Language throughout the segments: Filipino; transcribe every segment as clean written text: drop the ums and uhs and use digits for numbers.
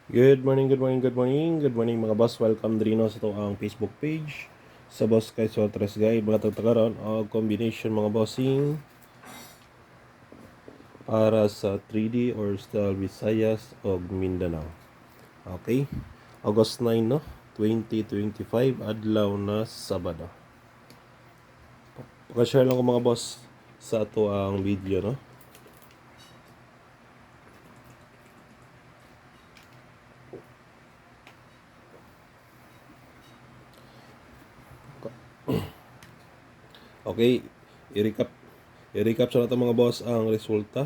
Good morning mga boss. Welcome Drino sa ito ang Facebook page sa Boss kay Soltres Guide. Mga tagtagaron o combination mga bossing para sa 3D or Style Visayas o Mindanao. Okay? August 9 no? 2025 adlaw na Sabado. Paka-share lang ko mga boss sa ito ang video no? Okay, i-recap sa nato mga boss ang resulta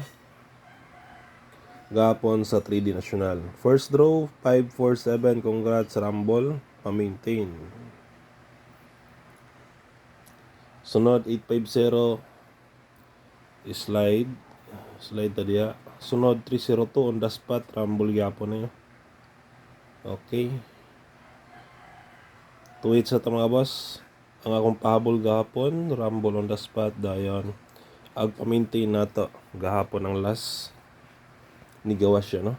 gapon sa 3D National. First draw 547, congrats Rumble, pa-maintain. Sunod 850 slide ta diya. Sunod 302 on the spot, Rumble gapon na yun. Okay. Tuwid sa ta mga boss. Ang akong pahabol gahapon, Rumble on the spot dayon. Ag pa-maintain nato gahapon ang last ni gawas siya no.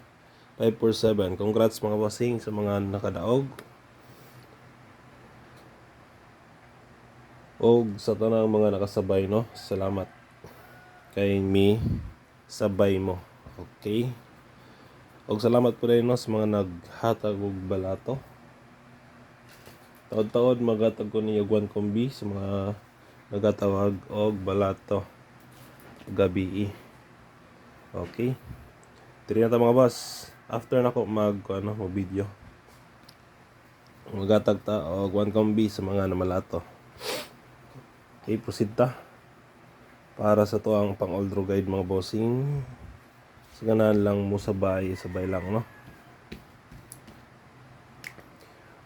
547. Congrats mga bossing sa mga nakadaog. O sa tanang mga nakasabay no. Salamat kay mi sabay mo. Okay. Og salamat po rin no, sa mga naghatag og balato. Taod-taod magatag ko ni Yuguan Kombi sa mga nagatawag og balato gabi. Okay. Tiri na ta mga boss. After nako mag video. Magatag ta og Yuguan Kombi sa mga namalato. Okay, proceed ta. Para sa to ang pang old guide mga bossing. Sa ganahan lang mo sabay lang no.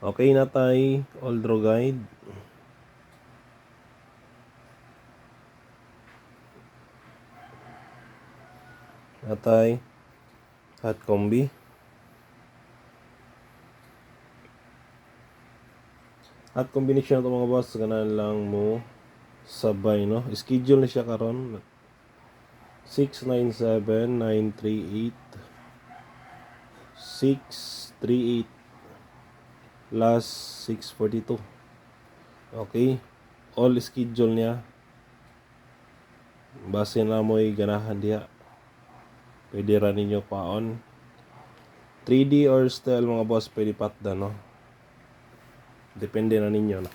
Okay na tay old guide. Natay hot combi. Hot combination na to mga boss. Sa ganahan lang mo sabay no. Schedule na siya karon 697-938 638 last 642. Okay, all schedule niya base na mo'y ganahan diha. Pwede ra ninyo paon 3D or style mga boss, pwede patda no, depende na ninyo no.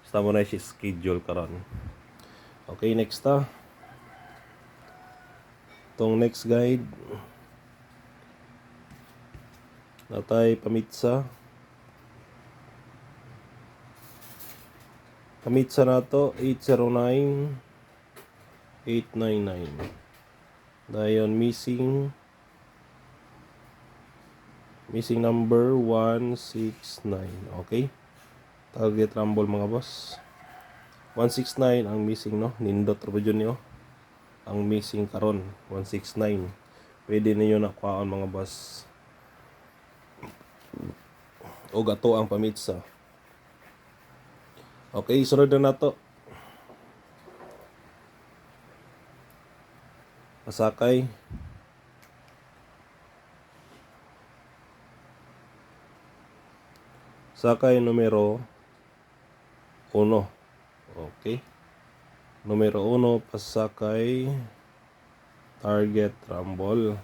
Basta mo na siya schedule karon. Okay, next tong next guide natay pamitsa nato 809-899 dayon missing number 169. Okay, target rumble mga boss 169 ang missing no. Nindot ra jud niyo ang missing karon 169. Pwede niyo na kuhaon mga boss. O gato ang pamitsa. Okay, sunod na nato. Pasakay. Sakay numero 1. Okay. Numero 1, pasakay. Target rumble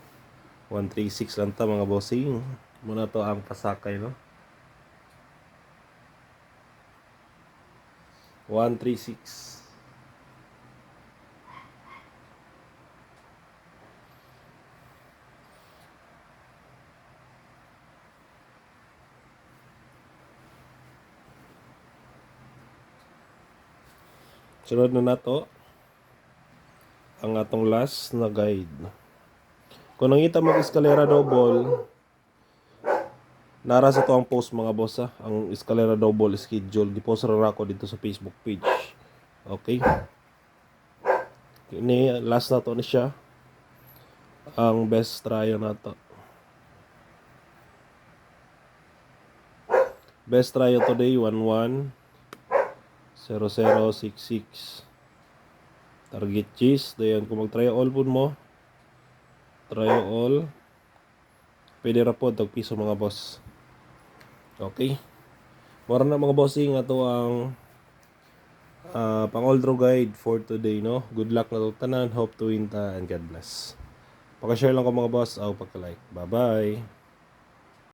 136 lang ta mga bossing. Muna to ang pasakay no. 136. Sunod na nato ang atong last na guide. Kung nangita mag-eskalera double, nara sa to ang post mga boss ha. Ang eskalera double schedule. Di-post ra ako dito sa Facebook page. Okay. Ini last na to ni siya. Ang best tryo na to. Best tryo today 11-0066. Target cheese. Dayan kung mag-try all po mo. Try all. pwede ra po tag piso mga boss. Okay. Mora na mga bossing ato ang pang all draw guide for today, no. Good luck na to tanan, hope to win ta, and God bless. Paka-share lang ko mga boss, pagka-like. Bye-bye.